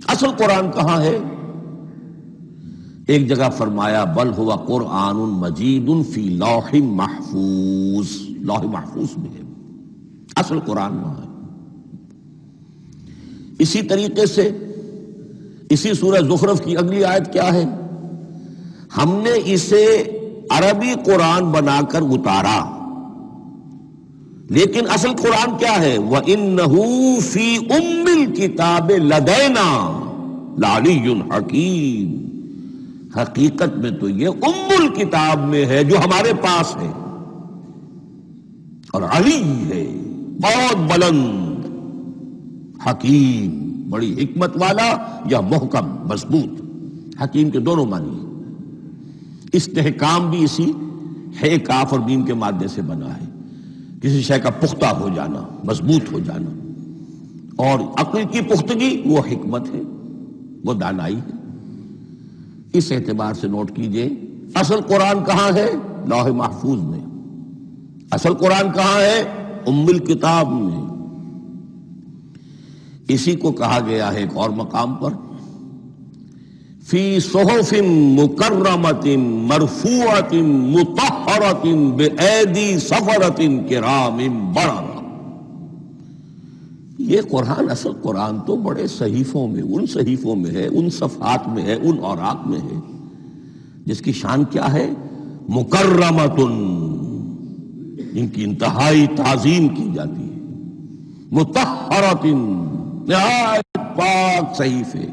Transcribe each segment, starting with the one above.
اصل قرآن کہاں ہے؟ ایک جگہ فرمایا بل ہوا قرآن مجید فی لوح محفوظ، لوح محفوظ میں ہے، اصل قرآن وہاں ہے۔ اسی طریقے سے اسی سورہ زخرف کی اگلی آیت کیا ہے؟ ہم نے اسے عربی قرآن بنا کر اتارا، لیکن اصل قرآن کیا ہے؟ وَإِنَّهُ فِي أُمِّ الْكِتَابِ لَدَيْنَا لَعَلِيٌّ حَكِيمٌ، حقیقت میں تو یہ ام الکتاب میں ہے جو ہمارے پاس ہے، اور علی ہے، بہت بلند، حکیم، بڑی حکمت والا، یا محکم مضبوط۔ حکیم کے دونوں معنی ہیں۔ استحکام بھی اسی ہے کاف اور میم کے مادے سے بنا ہے، کسی شے کا پختہ ہو جانا، مضبوط ہو جانا، اور عقل کی پختگی وہ حکمت ہے، وہ دانائی ہے۔ اس اعتبار سے نوٹ کیجئے اصل قرآن کہاں ہے؟ لوح محفوظ میں۔ اصل قرآن کہاں ہے؟ ام الکتاب میں۔ اسی کو کہا گیا ہے ایک اور مقام پر فی صحف مکرمۃ مرفوعۃ مطہرۃ بأیدی سفرۃ کرام بررہ۔ یہ قرآن، اصل قرآن تو بڑے صحیفوں میں، ان صحیفوں میں ہے، ان صفحات میں ہے، ان اوراق میں ہے، جس کی شان کیا ہے؟ مکرمۃ، ان کی انتہائی تعظیم کی جاتی ہے، مطہرۃ، نہایت پاک صحیفے،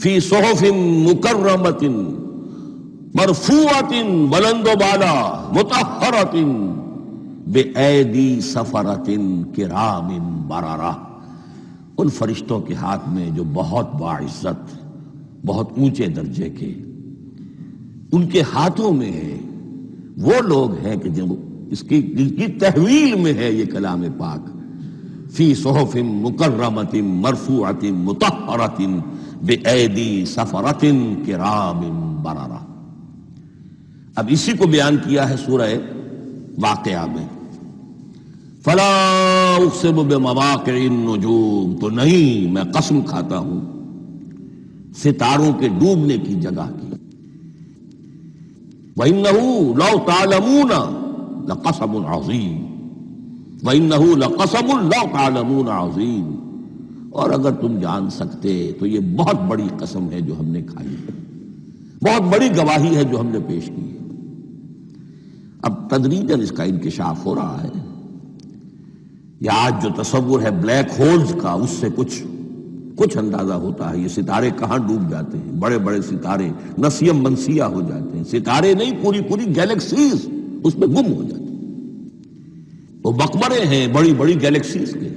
فی صحف مکرمۃ، مرفوعۃ، بلند و بالا، مطہرۃ، بِأَيْدِي سَفَرَةٍ كِرَامٍ بَرَرَةٍ، ان فرشتوں کے ہاتھ میں جو بہت باعزت، بہت اونچے درجے کے، ان کے ہاتھوں میں ہے۔ وہ لوگ ہیں کہ جن کی تحویل میں ہے یہ کلام پاک، فی صحف مکرمۃ مرفوعۃ مطہرۃ بِأَيْدِي سَفَرَةٍ كِرَامٍ بَرَرَةٍ۔ اب اسی کو بیان کیا ہے سورہ واقعہ میں، فلا اقسم بمواقع النجوم، تو نہیں، میں قسم کھاتا ہوں ستاروں کے ڈوبنے کی جگہ کی۔ وَإِنَّهُ لَوْ تَعْلَمُونَ لَقَسَمٌ عَظِيمٌ، وَإِنَّهُ لَقَسَمٌ لَوْ تَعْلَمُونَ عَظِيمٌ، اور اگر تم جان سکتے تو یہ بہت بڑی قسم ہے جو ہم نے کھائی ہے، بہت بڑی گواہی ہے جو ہم نے پیش کی ہے۔ اب تدریجاً اس کا انکشاف ہو رہا ہے۔ یہ آج جو تصور ہے بلیک ہولز کا، اس سے کچھ اندازہ ہوتا ہے یہ ستارے کہاں ڈوب جاتے ہیں۔ بڑے بڑے ستارے نسیم منسیہ ہو جاتے ہیں، ستارے نہیں، پوری گیلیکسیز اس میں گم ہو جاتی ہیں، وہ مقبرے ہیں بڑی بڑی گیلیکسیز کے۔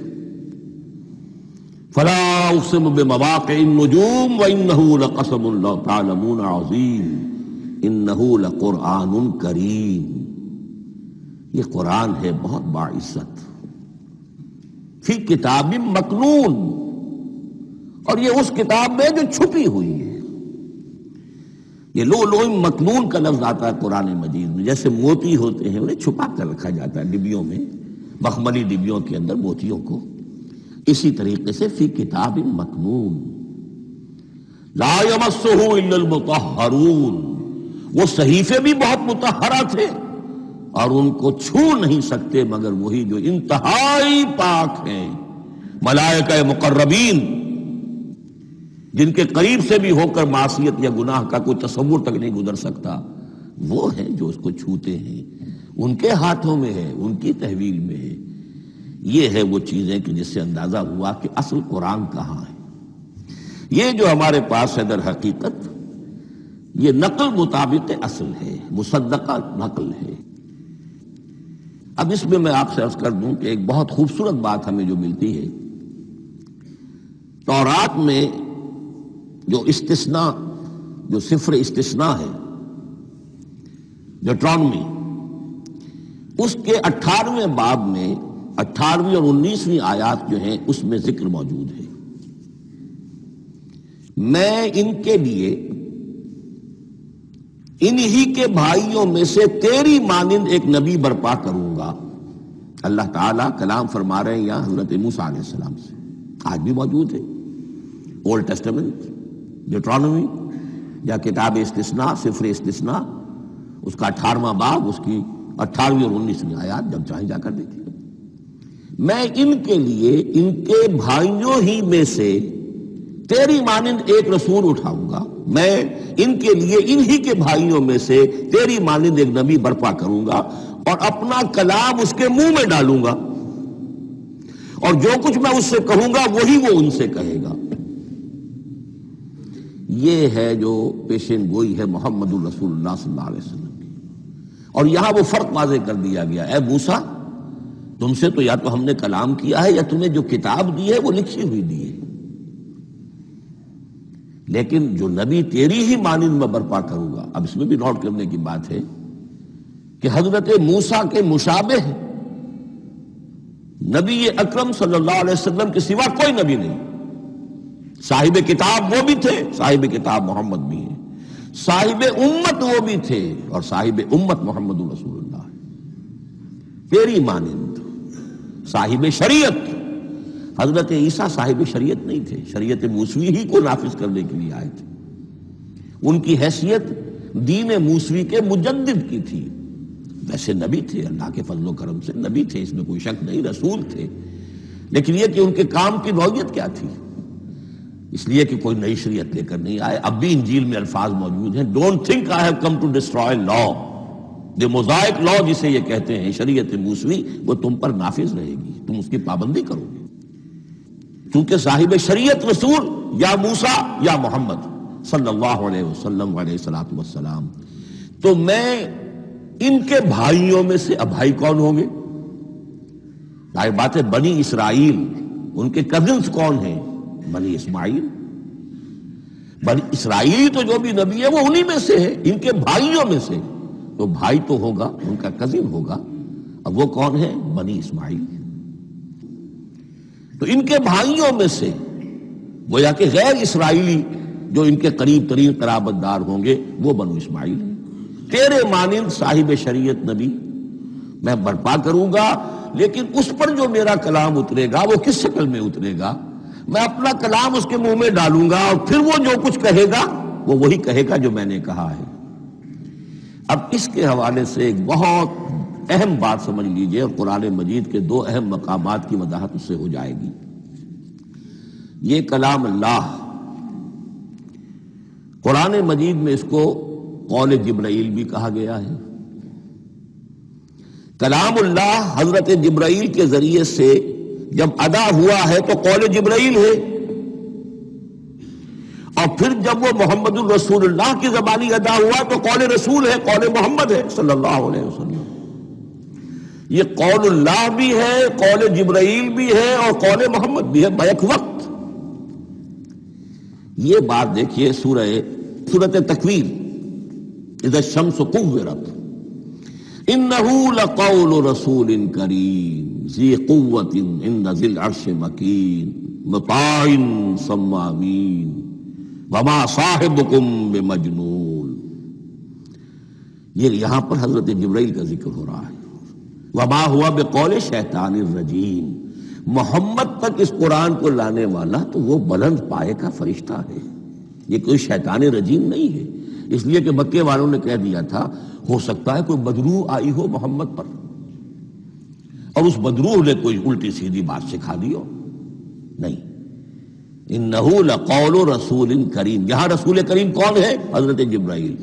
فلا اقسم بمواقع النجوم وانه لقسم لو تعلمون عظیم انه لقرآن کریم، یہ قرآن ہے بہت باعزت، فی کتاب مکنون، اور یہ اس کتاب میں جو چھپی ہوئی ہے۔ یہ لؤلؤ مکنون کا لفظ آتا ہے قرآن مجید میں، جیسے موتی ہوتے ہیں انہیں چھپا کر رکھا جاتا ہے ڈبیوں میں، مخملی ڈبیوں کے اندر موتیوں کو، اسی طریقے سے فی کتاب مکنون، لا یمسہ الا المطہرون، وہ صحیفے بھی بہت مطہرہ تھے اور ان کو چھو نہیں سکتے مگر وہی جو انتہائی پاک ہیں، ملائکہ مقربین، جن کے قریب سے بھی ہو کر معصیت یا گناہ کا کوئی تصور تک نہیں گزر سکتا، وہ ہیں جو اس کو چھوتے ہیں، ان کے ہاتھوں میں ہے، ان کی تحویل میں ہے۔ یہ ہے وہ چیزیں کہ جس سے اندازہ ہوا کہ اصل قرآن کہاں ہے۔ یہ جو ہمارے پاس ہے در حقیقت یہ نقل مطابق اصل ہے، مصدقہ نقل ہے۔ اب اس میں آپ سے عرض کر دوں کہ ایک بہت خوبصورت بات ہمیں جو ملتی ہے، تورات میں جو استثناء، جو صفر استثناء ہے، ڈیوٹرانومی، اس کے 18ویں باب میں 18ویں اور 19ویں آیات جو ہیں اس میں ذکر موجود ہے، میں ان کے لیے انہی کے بھائیوں میں سے تیری مانند ایک نبی برپا کروں گا۔ اللہ تعالیٰ کلام فرما رہے ہیں یہاں حضرت موسیٰ علیہ السلام سے، آج بھی موجود ہے۔ اولڈ ٹیسٹمنٹ، ڈیوٹرانومی یا کتاب استثناء، سفر استثناء، اس کا 18واں باب، اس کی 18ویں اور 19ویں آیات جب چاہیں جا کر دیکھیں۔ میں ان کے لیے ان کے بھائیوں ہی میں سے تیری مانند ایک رسول اٹھاؤں گا، میں ان کے لیے انہی کے بھائیوں میں سے تیری مانند ایک نبی برپا کروں گا اور اپنا کلام اس کے منہ میں ڈالوں گا، اور جو کچھ میں اس سے کہوں گا وہی وہ ان سے کہے گا۔ یہ ہے جو پیشین گوئی ہے محمد الرسول اللہ صلی اللہ علیہ وسلم کی۔ اور یہاں وہ فرق واضح کر دیا گیا، اے موسیٰ تم سے تو یا تو ہم نے کلام کیا ہے یا تمہیں جو کتاب دی ہے وہ لکھی ہوئی دی ہے، لیکن جو نبی تیری ہی مانند میں برپا کروں گا۔ اب اس میں بھی نوٹ کرنے کی بات ہے کہ حضرت موسیٰ کے مشابہ نبی اکرم صلی اللہ علیہ وسلم کے سوا کوئی نبی نہیں۔ صاحب کتاب وہ بھی تھے، صاحب کتاب محمد بھی ہیں، صاحب امت وہ بھی تھے، اور صاحب امت محمد رسول اللہ تیری مانند۔ صاحب شریعت، حضرت عیسیٰ صاحب شریعت نہیں تھے، شریعت موسوی ہی کو نافذ کرنے کے لیے آئے تھے۔ ان کی حیثیت دین موسوی کے مجدد کی تھی، ویسے نبی تھے، اللہ کے فضل و کرم سے نبی تھے، اس میں کوئی شک نہیں، رسول تھے، لیکن یہ کہ ان کے کام کی نوعیت کیا تھی، اس لیے کہ کوئی نئی شریعت لے کر نہیں آئے۔ اب بھی انجیل میں الفاظ موجود ہیں، don't think I have come to destroy law, the Mosaic law جسے یہ کہتے ہیں، شریعت موسوی، وہ تم پر نافذ رہے گی، تم اس کی پابندی کرو گے، کیونکہ صاحب شریعت رسول یا موسیٰ یا محمد صلی اللہ علیہ وسلم علیہ الصلوۃ والسلام۔ تو میں ان کے بھائیوں میں سے، اب بھائی کون ہوں گے؟ ظاہر بات ہے بنی اسرائیل، ان کے کزنز کون ہیں؟ بنی اسماعیل۔ بنی اسرائیل تو جو بھی نبی ہے وہ انہی میں سے ہے، ان کے بھائیوں میں سے، تو بھائی تو ہوگا، ان کا کزن ہوگا، اب وہ کون ہے؟ بنی اسماعیل۔ تو ان کے بھائیوں میں سے گویا کہ غیر اسرائیلی جو ان کے قریب ترین قرابت دار ہوں گے وہ بنو اسماعیل ہیں۔ تیرے مانند صاحب شریعت نبی میں برپا کروں گا، لیکن اس پر جو میرا کلام اترے گا وہ کس شکل میں اترے گا؟ میں اپنا کلام اس کے منہ میں ڈالوں گا، اور پھر وہ جو کچھ کہے گا وہ وہی کہے گا جو میں نے کہا ہے۔ اب اس کے حوالے سے ایک بہت اہم بات سمجھ لیجئے، اور قرآن مجید کے دو اہم مقامات کی وضاحت اس سے ہو جائے گی۔ یہ کلام اللہ، قرآن مجید میں اس کو قول جبرائیل بھی کہا گیا ہے۔ کلام اللہ حضرت جبرائیل کے ذریعے سے جب ادا ہوا ہے تو قول جبرائیل ہے، اور پھر جب وہ محمد الرسول اللہ کی زبانی ادا ہوا تو قول رسول ہے، قول محمد ہے صلی اللہ علیہ وسلم۔ یہ قول اللہ بھی ہے، قول جبرائیل بھی ہے، اور قول محمد بھی ہے بیک وقت۔ یہ بات دیکھیے سورۃ تکویر، اذا الشمس كورت، انه لقول رسول کریم ذی قوت عند ذی العرش مکین مطاع ثم امین وما صاحبکم بمجنون۔ یہ یہاں پر حضرت جبرائیل کا ذکر ہو رہا ہے۔ وما ہوا بقول شیطان الرجیم، محمد تک اس قرآن کو لانے والا تو وہ بلند پائے کا فرشتہ ہے، یہ کوئی شیطان رجیم نہیں ہے، اس لیے کہ مکے والوں نے کہہ دیا تھا ہو سکتا ہے کوئی بدروح آئی ہو محمد پر، اور اس بدروح نے کوئی الٹی سیدھی بات سکھا دی ہو، نہیں۔ انہ لقول رسول کریم، یہاں رسول کریم کون ہے؟ حضرت جبرائیل۔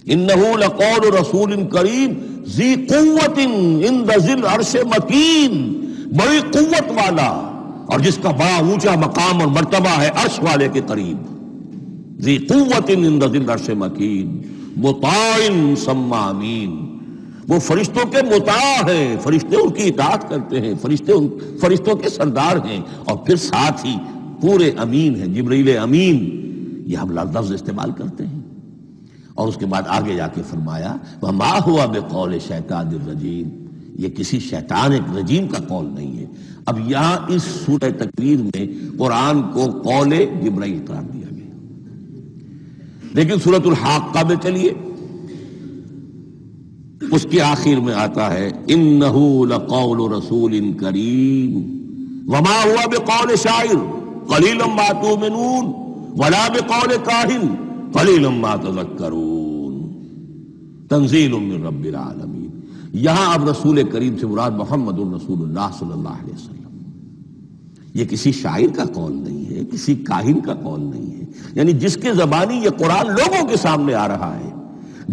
انہ لقول رسول کریم ذی قوت عند ذی العرش مکین، بڑی قوت والا اور جس کا بڑا اونچا مقام اور مرتبہ ہے عرش والے کے قریب۔ ذی قوت عند ذی العرش مکین مطاع ثم امین، وہ فرشتوں کے مطاع ہیں، فرشتے ان کی اطاعت کرتے ہیں، فرشتوں کے سردار ہیں، اور پھر ساتھ ہی پورے امین ہیں، جبرائیل امین، یہ ہم لفظ استعمال کرتے ہیں۔ اور اس کے بعد آگے جا کے فرمایا وما ہوا بقول شیطان الرجیم، یہ کسی شیطان ایک رجیم کا قول نہیں ہے۔ اب یہاں اس سورہ تکویر میں قرآن کو قول جبرائیل قرار دیا گیا، لیکن سورۃ الحاقہ میں چلیے اس کی آخر میں آتا ہے انہ لقول رسول کریم وما ہوا بقول شاعر، قلیلا ما تؤمنون ولا بقول کاہن قلیلا ما تذکرون تنزیل من رب العالمین۔ یہاں اب رسول کریم سے مراد محمد الرسول اللہ صلی اللہ علیہ وسلم۔ یہ کسی شاعر کا قول نہیں ہے، کسی کاہن کا قول نہیں ہے، یعنی جس کے زبانی یہ قرآن لوگوں کے سامنے آ رہا ہے۔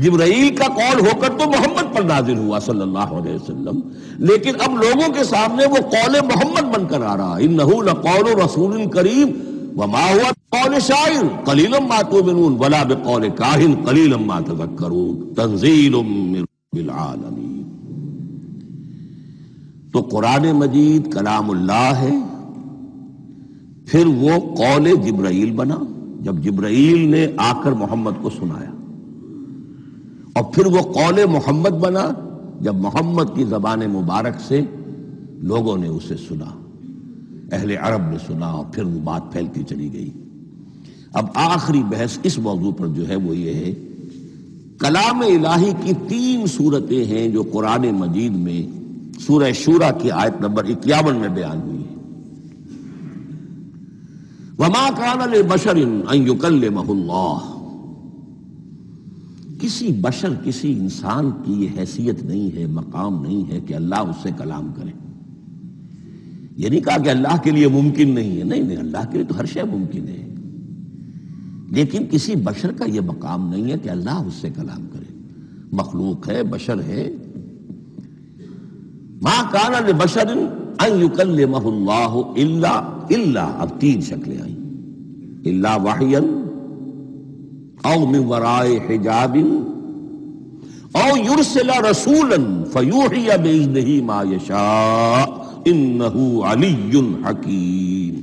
جبرائیل کا قول ہو کر تو محمد پر نازل ہوا صلی اللہ علیہ وسلم، لیکن اب لوگوں کے سامنے وہ قول محمد بن کر آ رہا ہے۔ انہ لقول رسول کریم وما هو بقول شاعر قلیلا ما تؤمنون ولا بقول کاہن قلیلا ما تذکرون تنزیل من رب العالمین۔ تو قرآن مجید کلام اللہ ہے، پھر وہ قول جبرائیل بنا جب جبرائیل نے آ کر محمد کو سنایا، اور پھر وہ قول محمد بنا جب محمد کی زبان مبارک سے لوگوں نے اسے سنا، اہل عرب نے سنا، اور پھر وہ بات پھیلتی چلی گئی۔ اب آخری بحث اس موضوع پر جو ہے وہ یہ ہے، کلام الہی کی 3 صورتیں ہیں جو قرآن مجید میں سورہ شورى کی آیت نمبر 51 میں بیان ہوئی ہے۔ وَمَا كَانَ لِبَشَرٍ أَن يُكَلِّمَهُ اللَّهُ، کسی بشر، کسی انسان کی یہ حیثیت نہیں ہے، مقام نہیں ہے کہ اللہ اس سے کلام کرے۔ یہ نہیں کہا کہ اللہ کے لیے ممکن نہیں ہے، نہیں، اللہ کے لیے تو ہر شے ممکن ہے، لیکن کسی بشر کا یہ مقام نہیں ہے کہ اللہ اس سے کلام کرے۔ مخلوق ہے، بشر ہے۔ مَا كَانَ لِبَشَرٍ أَن يُكَلِّمَهُ اللَّهُ إِلَّا اب 3 شکلیں آئیں، إِلَّا وَحْيًا أَوْ مِن وَرَاءِ حِجَابٍ أَوْ يُرْسِلَ رَسُولًا فَيُوحِيَ بِإِذْنِهِ مَا يَشَاءُ إِنَّهُ عَلِيٌّ حَكِيمٌ۔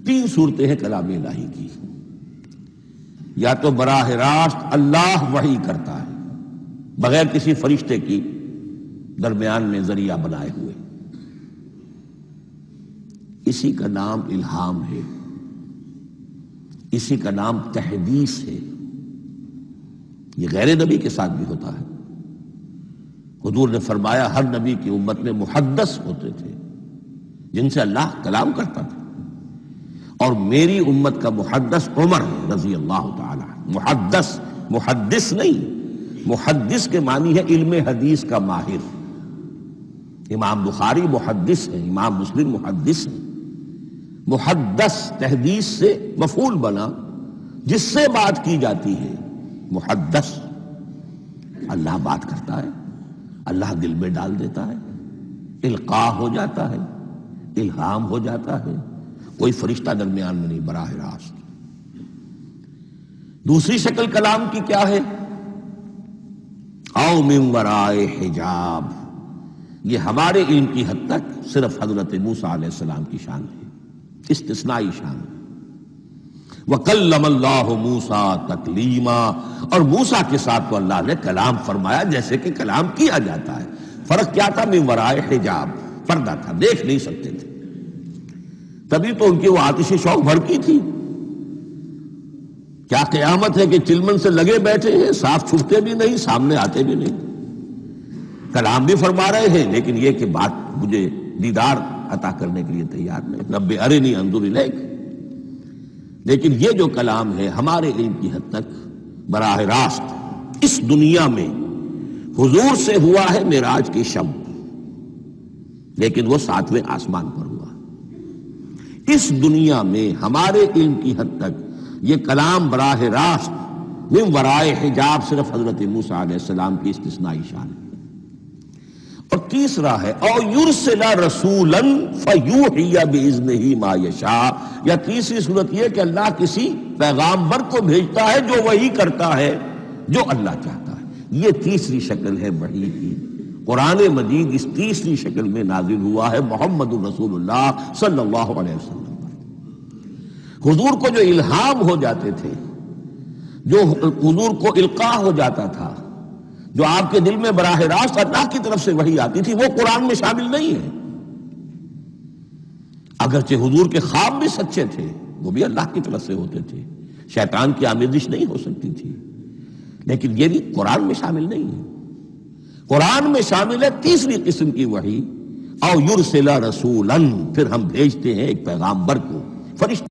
3 صورتیں ہیں کلام الہی کی۔ یا تو براہ راست اللہ وحی کرتا ہے بغیر کسی فرشتے کی درمیان میں ذریعہ بنائے ہوئے، اسی کا نام الہام ہے، اسی کا نام تحدیث ہے۔ یہ غیر نبی کے ساتھ بھی ہوتا ہے۔ حضور نے فرمایا ہر نبی کی امت میں محدث ہوتے تھے جن سے اللہ کلام کرتا تھا، اور میری امت کا محدث عمر رضی اللہ تعالی عنہ۔ محدث نہیں، محدث کے معنی ہے علم حدیث کا ماہر۔ امام بخاری محدث ہے، امام مسلم محدث ہے۔ محدث تحدیث سے مفعول بنا، جس سے بات کی جاتی ہے، محدث۔ اللہ بات کرتا ہے، اللہ دل میں ڈال دیتا ہے، القاء ہو جاتا ہے، الہام ہو جاتا ہے، کوئی فرشتہ درمیان میں نہیں، براہ راست۔ دوسری شکل کلام کی کیا ہے؟ او من ورائے حجاب، یہ ہمارے علم کی حد تک صرف حضرت موسیٰ علیہ السلام کی شان ہے، استثنائی شان ہے۔ وَكَلَّمَ اللَّهُ مُوسَىٰ تَكْلِيمًا، اور موسیٰ کے ساتھ تو اللہ نے کلام فرمایا جیسے کہ کلام کیا جاتا ہے۔ فرق کیا تھا؟ من ورائے حجاب، پردہ تھا، دیکھ نہیں سکتے تھے، تبھی تو ان کی وہ آتش شوق بھڑکی تھی۔ کیا قیامت ہے کہ چلمن سے لگے بیٹھے ہیں، صاف چھپتے بھی نہیں، سامنے آتے بھی نہیں، کلام بھی فرما رہے ہیں، لیکن یہ کہ بات مجھے دیدار عطا کرنے کے لیے تیار نہیں، رب ارنی انظر الیک۔ لیکن یہ جو کلام ہے ہمارے علم کی حد تک براہ راست اس دنیا میں حضور سے ہوا ہے معراج کی شب، لیکن وہ 7ویں آسمان پر ہوا۔ اس دنیا میں ہمارے علم کی حد تک یہ کلام براہ راست من ورائے حجاب صرف حضرت موسیٰ علیہ السلام کی استثنائی شان ہے۔ اور تیسرا ہے او یرسل رسولا فیوحی باذنہ ما یشاء، یا تیسری صورت یہ کہ اللہ کسی پیغامبر کو بھیجتا ہے جو وحی کرتا ہے جو اللہ چاہتا ہے۔ یہ تیسری شکل ہے وحی کی۔ قرآن مجید اس تیسری شکل میں نازل ہوا ہے محمد الرسول اللہ صلی اللہ علیہ وسلم پر۔ حضور کو جو الہام ہو جاتے تھے، جو حضور کو القاء ہو جاتا تھا، جو آپ کے دل میں براہ راست اللہ کی طرف سے وحی آتی تھی، وہ قرآن میں شامل نہیں ہے۔ اگرچہ حضور کے خواب بھی سچے تھے، وہ بھی اللہ کی طرف سے ہوتے تھے، شیطان کی آمیزش نہیں ہو سکتی تھی، لیکن یہ بھی قرآن میں شامل نہیں ہے۔ قرآن میں شامل ہے تیسری قسم کی وحی، او یرسل رسولا، پھر ہم بھیجتے ہیں ایک پیغامبر کو، فرشتے